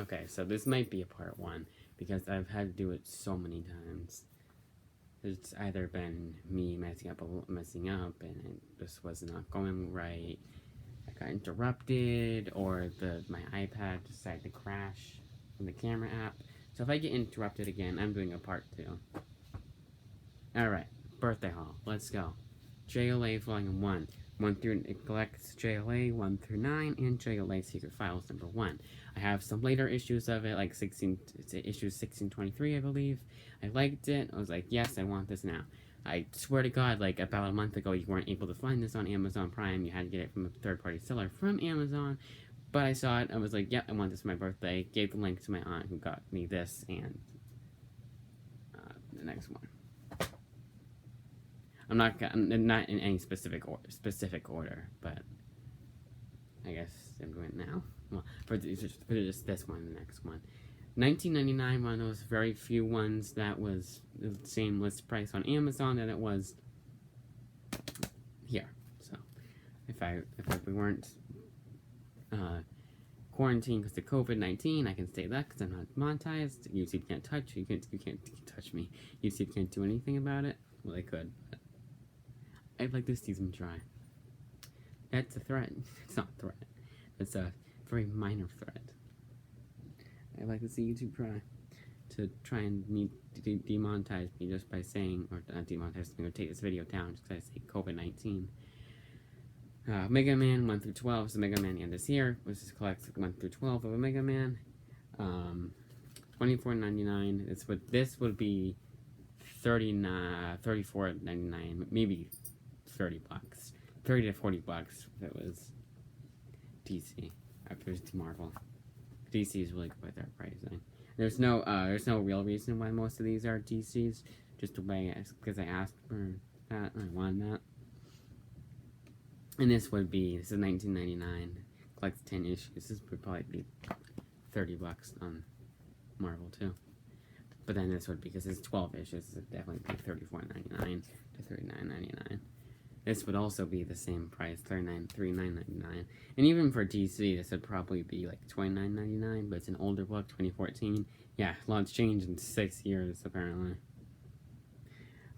Okay, so this might be a part 1, because I've had to do it so many times. It's either been me messing up, and it just was not going right, I got interrupted, or my iPad decided to crash from the camera app. So if I get interrupted again, I'm doing a part 2. Alright, birthday haul, let's go. JLA Volume 1. 1 through, it collects JLA 1 through 9 and JLA Secret Files number 1. I have some later issues of it, like issue 1623, I believe. I liked it. I was like, yes, I want this now. I swear to God, like about a month ago, you weren't able to find this on Amazon Prime. You had to get it from a third-party seller from Amazon. But I saw it. I was like, yep, I want this for my birthday. Gave the link to my aunt who got me this and the next one. I'm not in any specific order, but I guess I'm doing it now. Well, for just this one and the next one. 1999, one of those very few ones that was the same list price on Amazon that it was here. So if we weren't quarantined because of COVID-19, I can say that because I'm not monetized. YouTube can't touch you. You can't touch me. YouTube can't do anything about it. Well, they could. I'd like to see them try. That's a threat. It's not a threat. It's a very minor threat. I'd like to see YouTube try and demonetize me just by saying, or not demonetize me, or take this video down just because I say COVID-19. Mega Man 1 through 12 is the Mega Man end this year, which is collects 1 through 12 of a Mega Man. $24.99. This would be $34.99, maybe $30. $30 to $40 if it was DC. After it's Marvel. DC is really good with their pricing. There's no real reason why most of these are DCs. Just the way, because I asked for that, and I wanted that. And this is 1999. Collects 10 issues. This would probably be $30 on Marvel too. But then this would, because it's 12 issues, it would definitely be $34.99 to $39.99. This would also be the same price, $39.99. And even for DC, this would probably be like $29.99, but it's an older book, 2014. Yeah, a lot's changed in 6 years, apparently.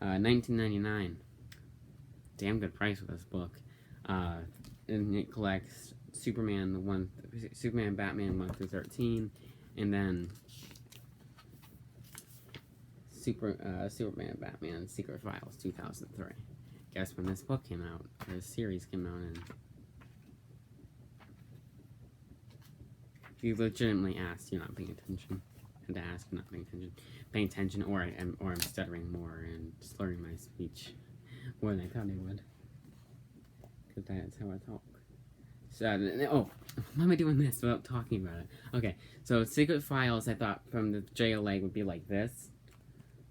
$19.99. Damn good price for this book. And it collects Superman, Batman 1 through 13, and then Superman, Batman, Secret Files 2003. Guess when this book came out, or this series came out in. If you legitimately asked, you're not paying attention. And to ask, you're not paying attention, or I'm stuttering more and slurring my speech more than I thought I would. Because that's how I talk. So, why am I doing this without talking about it? Okay, so Secret Files, I thought from the JLA would be like this.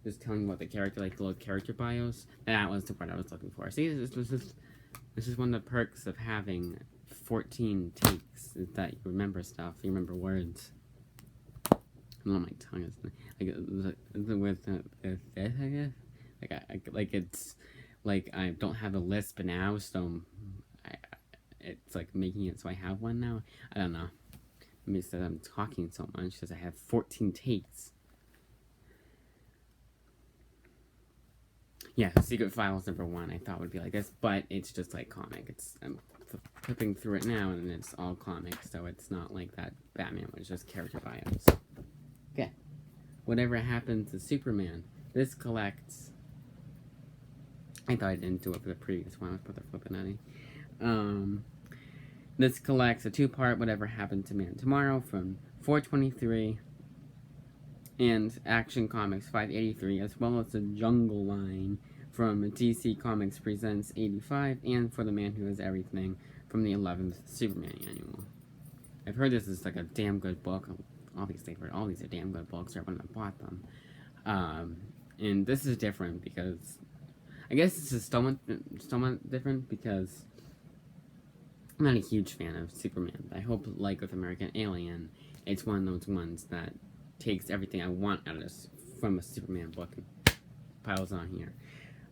Just telling what the character, like the little character bios. That was the part I was looking for. See, this is one of the perks of having 14 takes, is that you remember stuff, you remember words. I don't know, my tongue is with this, I guess. Like it's like I don't have a lisp now, so it's like making it so I have one now. I don't know. Maybe it's that I'm talking so much because I have 14 takes. Yeah, Secret Files number 1 I thought would be like this, but it's just like comic. I'm flipping through it now, and it's all comic, so it's not like that Batman was just character bios. Okay. Whatever happens to Superman, this collects. I thought I didn't do it for the previous one. Let's put the flipping at it. This collects a 2-part Whatever Happened to Man Tomorrow from 423 and Action Comics 583, as well as the Jungle line from DC Comics Presents 85, and For the Man Who Is Everything from the 11th Superman Annual. I've heard this is like a damn good book. Obviously, I've heard all these are damn good books right when I bought them. And this is different because, I guess this is somewhat different because I'm not a huge fan of Superman. I hope, like with American Alien, it's one of those ones that takes everything I want out of this from a Superman book and piles on here.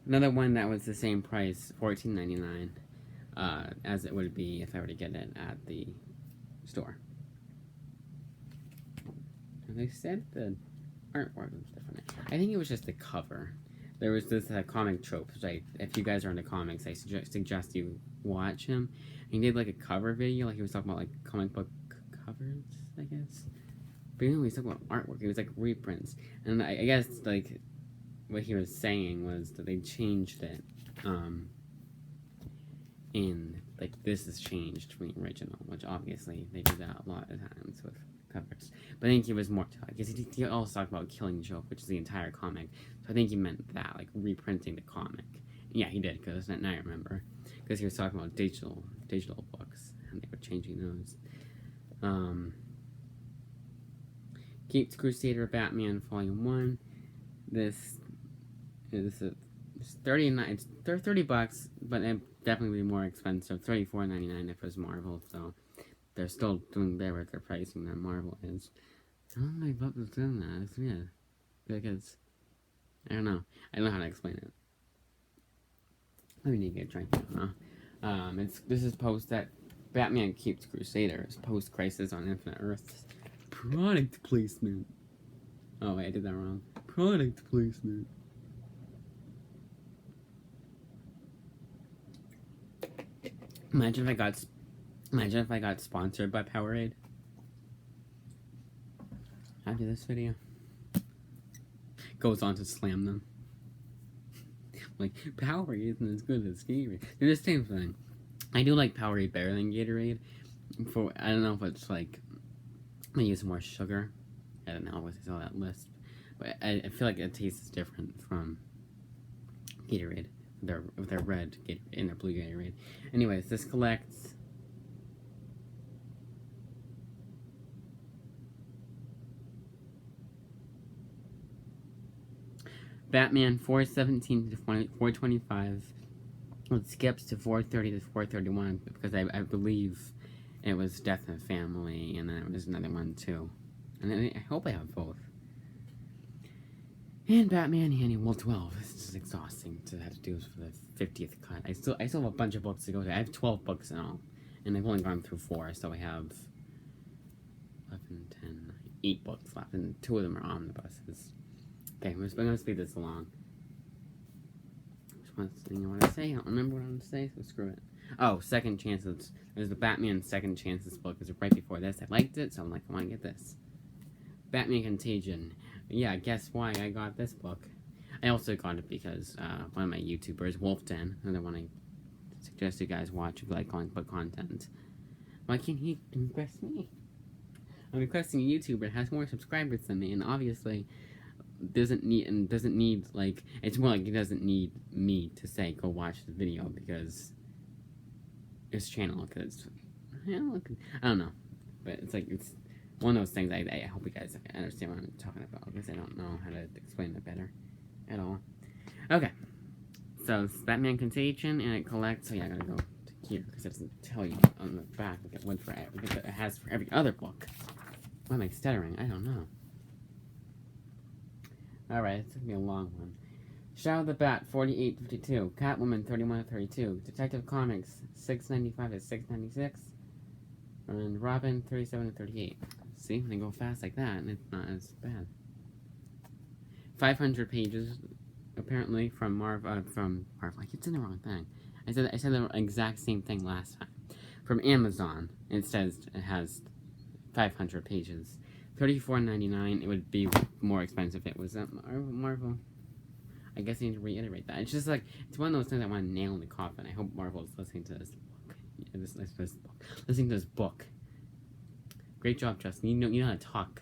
Another one that was the same price, $14.99, as it would be if I were to get it at the store. They said the artwork was different. I think it was just the cover. There was this comic trope, which if you guys are into comics, I suggest you watch him. He did like a cover video, like he was talking about like comic book covers, I guess. But he was talking about artwork. It was like reprints, and I guess like what he was saying was that they changed it. And like this has changed from the original, which obviously they do that a lot of times with covers. But I think he was more to like, because he also talked about Killing Joke, which is the entire comic. So I think he meant that, like reprinting the comic. Yeah, he did, because now I remember, because he was talking about digital books, and they were changing those. Caped Crusader Batman Volume 1. This is it's $39. They're $30, but it definitely be more expensive. $34.99 if it was Marvel. So they're still doing better with their pricing than Marvel is. I don't know my book was doing that. It's weird because I don't know. I don't know how to explain it. Let me get a drink now. This is post that Batman Caped Crusader is post Crisis on Infinite Earths. Product placement. Oh wait, I did that wrong. Product placement. Imagine if I got sponsored by Powerade after this video. Goes on to slam them. Like, Powerade isn't as good as Gatorade. They're the same thing. I do like Powerade better than Gatorade. I don't know if it's like I use more sugar. I don't know what's all that list, but I feel like it tastes different from Gatorade. With their red Gatorade and their blue Gatorade. Anyways, this collects Batman 417 to 425. It skips to 430 to 431 because I believe it was Death in the Family, and then there's another one too. And then I hope I have both. And Batman Annual 12. It's just exhausting to have to do for the 50th cut. I still have a bunch of books to go through. I have 12 books in all, and I've only gone through 4, so I have 11, 10, 8 books left, and 2 of them are omnibuses. Okay, I'm going to speed this along. Which one thing I want to say? I don't remember what I want to say, so screw it. Oh, Second Chances. There's the Batman Second Chances book. It was right before this. I liked it, so I'm like, I want to get this. Batman Contagion. Yeah, guess why I got this book? I also got it because one of my YouTubers, Wolfden, another one I suggest you guys watch if you like comic book content. Why can't he request me? I'm requesting a YouTuber that has more subscribers than me, and obviously doesn't need like, it's more like he doesn't need me to say go watch the video because his channel, because I don't know, but it's like it's one of those things. I hope you guys understand what I'm talking about because I don't know how to explain it better at all. Okay, so it's Batman Contagion, and it collects. So yeah, I gotta go to here because it doesn't tell you on the back what it has for every other book. Why am I stuttering? I don't know. Alright, it's gonna be a long one. Shadow the Bat, 48.52. Catwoman, 31.32. Detective Comics, 6.95 to 6.96. And Robin, 37.38. See, when they go fast like that, and it's not as bad. 500 pages, apparently, from Marvel. I keep saying the wrong thing. I said the exact same thing last time. From Amazon, it says it has 500 pages. $34.99. It would be more expensive if it was Marvel. I guess I need to reiterate that. It's just like, it's one of those things I want to nail in the coffin. I hope Marvel is listening to this book. Listening to this book. Great job, Justin. You know how to talk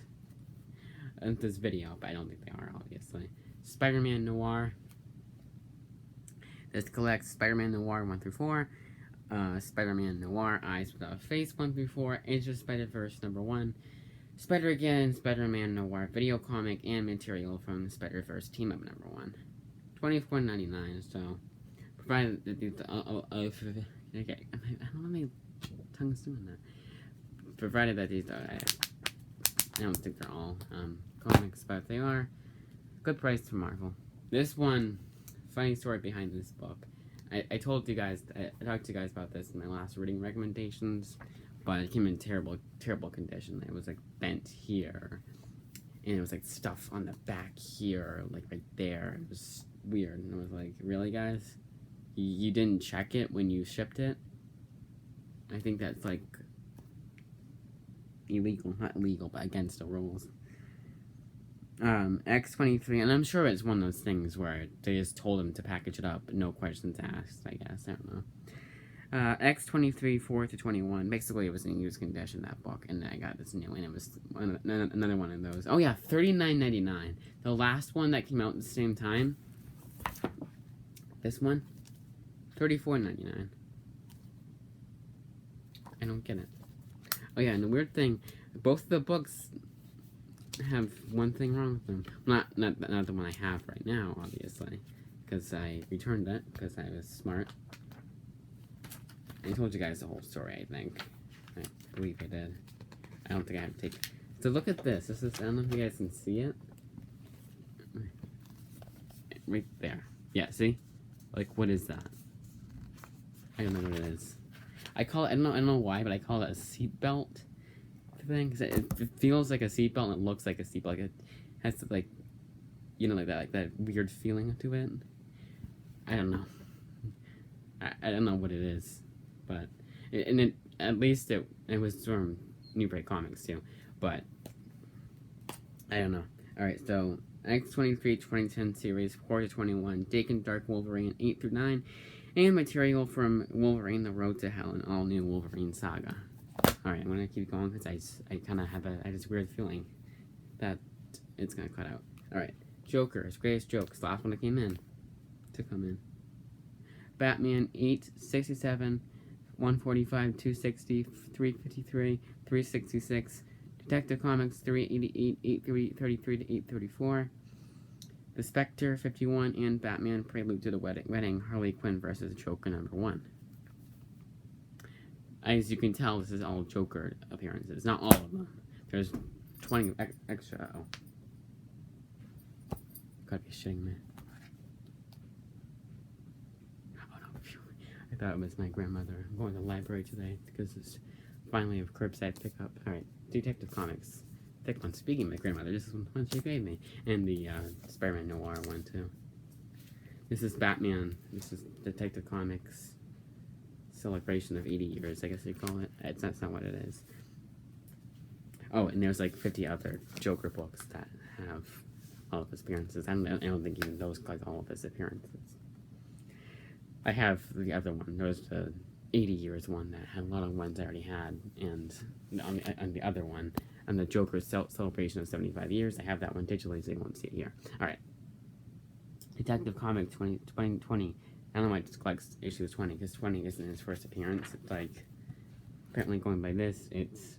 in this video, but I don't think they are, obviously. Spider-Man Noir. This collects Spider-Man Noir 1 through 4. Spider-Man Noir Eyes Without a Face 1 through 4. Into Spider-Verse #1. Spider-Again, Spider-Man Noir video comic, and material from the Spider-Verse Team Up #1. $24.99, so provided that these okay, I don't know my tongue's doing that. Provided that these I don't think they're all comics, but they are good price for Marvel. This one, funny story behind this book. I told you guys, I talked to you guys about this in my last reading recommendations, but it came in terrible condition. It was like bent here, and it was like stuff on the back here, like right there. It was weird, and I was like, really, guys? You didn't check it when you shipped it? I think that's like illegal, not illegal, but against the rules. X23, and I'm sure it's one of those things where they just told him to package it up, no questions asked, I guess, I don't know. X23, 4 to 21, basically it was in used condition, that book, and I got this new, and it was another one of those. Oh yeah, $39.99. The last one that came out at the same time, this one, $34.99. I don't get it. Oh yeah, and the weird thing, both of the books have one thing wrong with them. Not the one I have right now, obviously, because I returned it because I was smart. I told you guys the whole story, I think. I believe I did. I don't think I have to take... So look at this. This is... I don't know if you guys can see it. Right there. Yeah, see? Like, what is that? I don't know what it is. I call it... I don't know why, but I call it a seatbelt thing. Because it feels like a seatbelt and it looks like a seatbelt. Like, it has to, like... You know, like that weird feeling to it. I don't know. I don't know what it is. But, at least it was from New Break Comics too, but, I don't know. Alright, so, X23 2010 series, 4 to 21, Daken Dark Wolverine, 8 through 9, and material from Wolverine, The Road to Hell, an all-new Wolverine saga. Alright, I'm gonna keep going, because I kind of have this weird feeling that it's gonna cut out. Alright, Joker's Greatest Jokes, last one that came in, to come in. Batman, 867, 145, 260, 353, 366, Detective Comics 388, 833 to 834, The Spectre 51, and Batman Prelude to the Wedding, Harley Quinn versus Joker #1. As you can tell, this is all Joker appearances. Not all of them. There's 20 extra. Oh. Gotta be shitting me. I thought it was my grandmother. I'm going to the library today because it's finally a curbside pickup. Alright, Detective Comics. Thick one. Speaking of my grandmother, this is one she gave me. And the Spider-Man Noir one, too. This is Batman. This is Detective Comics celebration of 80 years, I guess they call it. That's not what it is. Oh, and there's like 50 other Joker books that have all of his appearances. I don't think even those collect all of his appearances. I have the other one. There was the 80 years one that had a lot of ones I already had, and on the other one, on the Joker celebration of 75 years, I have that one digitally, so you won't see it here. Alright. Detective Comics 2020. I don't know why it just collects issues 20, because 20 isn't his first appearance. It's like, apparently going by this, it's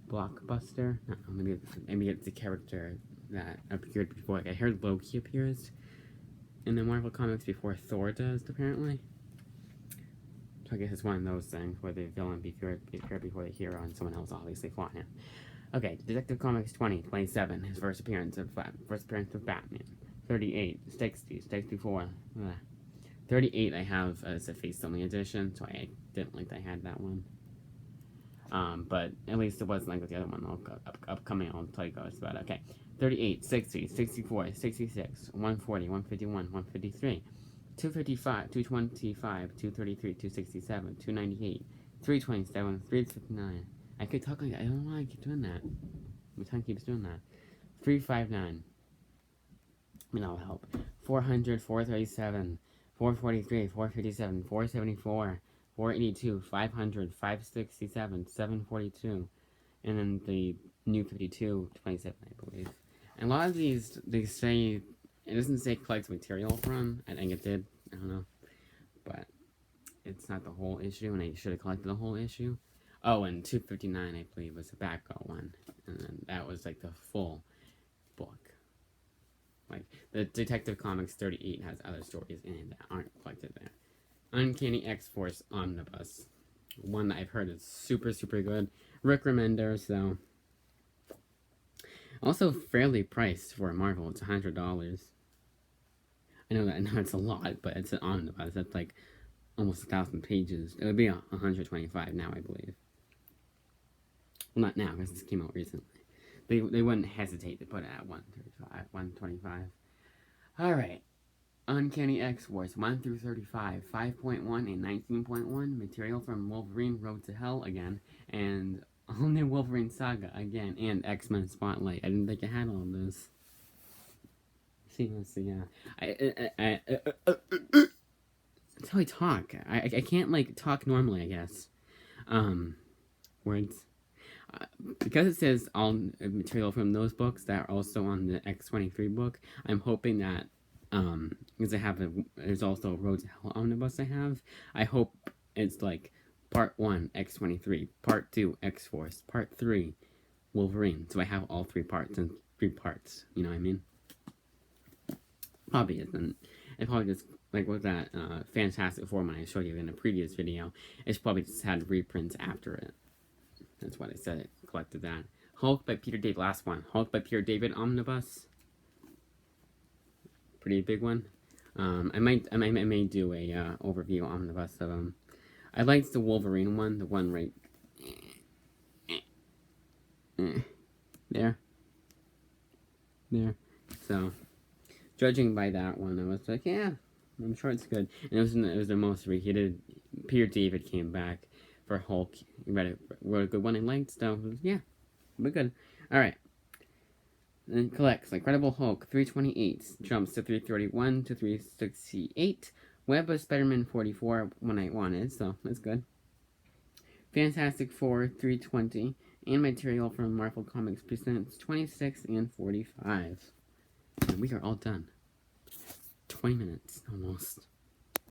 Blockbuster. I don't know, maybe it's the character that appeared before. Like, I heard Loki appears in the Marvel Comics before Thor does, apparently. So I guess it's one of those things where the villain appeared before the hero and someone else obviously fought him. Okay, Detective Comics 2027, his first appearance of Batman. 38, 60, 64. 38 I have as a face-only edition, so I didn't like that I had that one. But at least it wasn't like with the other one. Upcoming, I'll tell you guys about it. Okay, 38, 60, 64, 66, 140, 151, 153, 255, 225, 233, 267, 298, 327, 359. I could talk like that. I don't know why I keep doing that. My tongue keeps doing that. 359. I mean, that'll help. 400, 437, 443, 457, 474, 482, 500, 567, 742, and then the new 52, 27, I believe. And a lot of these, they say, it doesn't say collect material from. I think it did. I don't know. But it's not the whole issue, and I should have collected the whole issue. Oh, and 259, I believe, was the Batgirl one. And then that was like the full book. Like, the Detective Comics 38 has other stories in it that aren't collected there. Uncanny X-Force Omnibus. One that I've heard is super, super good. Rick Remender, so. Also fairly priced for Marvel. It's $100. I know it's a lot, but it's an omnibus. That's like almost 1,000 pages. It would be 125 now, I believe. Well, not now, because this came out recently. They wouldn't hesitate to put it at 135, 125. All right. Uncanny X-Force 1 through 35, 5.1 and 19.1. Material from Wolverine Road to Hell again, and all new Wolverine Saga again, and X-Men Spotlight. I didn't think I had all of this. Let's see, yeah. That's how I talk. I can't, like, talk normally, I guess. Words. Because it says all material from those books that are also on the X-23 book, I'm hoping that, because there's also a Road to Hell omnibus I hope it's like part 1, X-23, part 2, X-Force, part 3, Wolverine, so I have all 3 parts in 3 parts, you know what I mean? Probably isn't. It probably just, like with that Fantastic Four one I showed you in a previous video, it's probably just had reprints after it. That's what I said, it collected that. Hulk by Peter David, last one. Hulk by Peter David Omnibus. Pretty big one. I may do a overview omnibus of them. I liked the Wolverine one, the one right there. So, judging by that one, I was like, yeah, I'm sure it's good. And it was the most reheated. Peter David came back for Hulk. He wrote a good one I liked, so yeah, we're good. Alright. Then collects Incredible Hulk 328, jumps to 331 to 368. Web of Spider-Man 44 when I wanted, so that's good. Fantastic Four 320, and material from Marvel Comics Presents 26 and 45. And we are all done. 20 minutes almost.